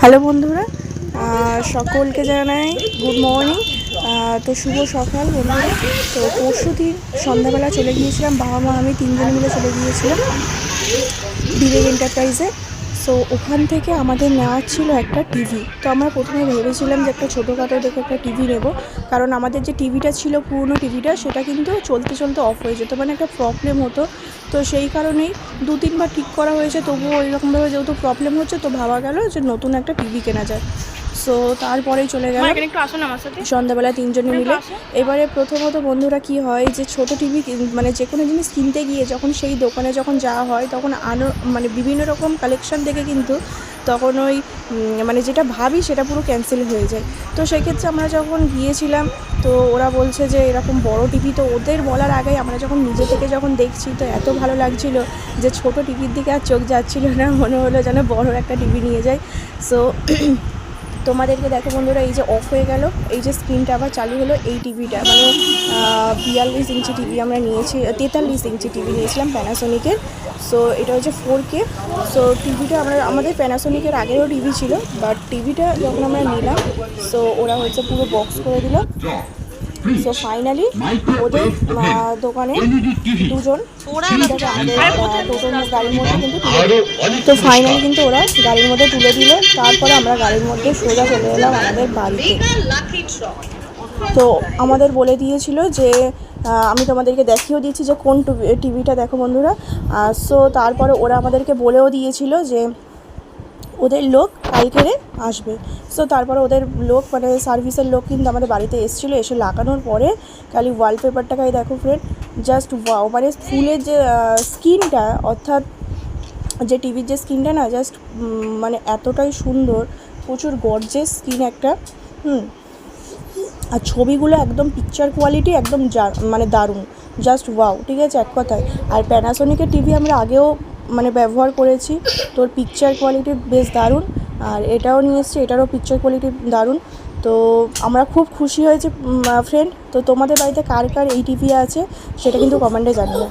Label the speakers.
Speaker 1: Hello বন্ধুরা, সকলকে জানাই গুড মর্নিং। তো শুভ সকাল বন্ধুরা। তো পরশু দিন সন্ধ্যাবেলা চলে গিয়েছিলাম, বাবা মা আমি তিনজনে মিলে চলে গিয়েছিলাম বিবেক এন্টারপ্রাইজে। সো ওখান থেকে আমাদের নেওয়ার ছিল একটা টিভি। তো আমরা প্রথমে ভেবেছিলাম যে একটা ছোটোখাটো দেখে একটা টিভি নেব, কারণ আমাদের যে টিভিটা ছিল পুরনো টিভিটা সেটা কিন্তু চলতে চলতে অফ হয়ে যেত, মানে একটা প্রবলেম হতো। তো সেই কারণেই 2-3বার ঠিক করা হয়েছে, তবুও ওইরকমভাবে যেহেতু প্রবলেম হচ্ছে তো ভাবা গেল যে নতুন একটা টিভি কেনা যায়। সো তারপরেই চলে গেল সন্ধ্যাবেলা তিনজনে মিলে। এবারে প্রথমত বন্ধুরা কি হয় যে ছোটো টিভি মানে যে কোনো জিনিস কিনতে গিয়ে যখন সেই দোকানে যখন যাওয়া হয় তখন মানে বিভিন্ন রকম কালেকশান দেখে কিন্তু তখন ওই মানে যেটা ভাবি সেটা পুরো ক্যান্সেল হয়ে যায়। তো সেক্ষেত্রে আমরা যখন গিয়েছিলাম তো ওরা বলছে যে এরকম বড় টিভি, তো ওদের বলার আগেই আমরা যখন নিজে থেকে যখন দেখছি তো এত ভালো লাগছিল যে ছোটো টিভির দিকে আর চোখ যাচ্ছিল না, মনে হলো যেন বড় একটা টিভি নিয়ে যায়। সো তোমাদেরকে দেখো বন্ধুরা, এই যে অফ হয়ে গেল, এই যে স্ক্রিনটা আবার চালু হলো, এই টিভিটা মানে 42 ইঞ্চি টিভি আমরা নিয়েছি, 43 ইঞ্চি টিভি নিয়েছিলাম প্যানাসোনিকের। সো এটা হচ্ছে 4K। সো টিভিটা আমাদের প্যানাসোনিকের আগেরও টিভি ছিল, বাট টিভিটা যখন আমরা নিলাম সো ওরা হচ্ছে পুরো বক্স করে দিল। সো ফাইনালি ওদের দোকানে দুজন টিভিটাকে আমাদের টোটোর গাড়ির মধ্যে কিন্তু তো ফাইনালি কিন্তু ওরা গাড়ির মধ্যে তুলে দিল। তারপরে আমরা গাড়ির মধ্যে সোজা চলে এলাম আমাদের বাড়িতে। তো আমাদের বলে দিয়েছিল যে আমি তোমাদেরকে দেখিয়েও দিয়েছি যে কোন টিভিটা দেখো বন্ধুরা। সো তারপরে ওরা আমাদেরকে বলেও দিয়েছিল যে ওদের লোক কালকেরে আসবে। সো তারপরে ওদের লোক মানে সার্ভিসের লোক কিন্তু আমাদের বাড়িতে এসেছিলো, এসে লাগানোর পরে খালি ওয়ালপেপারটাকে দেখো ফ্রেন্ড, জাস্ট ওয়াও। মানে ফুলের যে স্ক্রিনটা, অর্থাৎ যে টিভির যে স্ক্রিনটা না, জাস্ট মানে এতটাই সুন্দর, প্রচুর গর্জিয়াস স্ক্রিন একটা। আর ছবিগুলো একদম পিকচার কোয়ালিটি একদম মানে দারুণ, জাস্ট ওয়াও, ঠিক আছে এক কথায়। আর প্যানাসোনিকের টিভি আমরা আগেও মানে ব্যবহার করেছি, তোর পিকচার কোয়ালিটি বেশ দারুণ। আর এটাও নিয়ে এসেছি, এটারও পিকচার কোয়ালিটি দারুণ। তো আমরা খুব খুশি হয়েছি ফ্রেন্ড। তো তোমাদের বাড়িতে কার কার এই টিভি আছে সেটা কিন্তু কমেন্টে জানিও।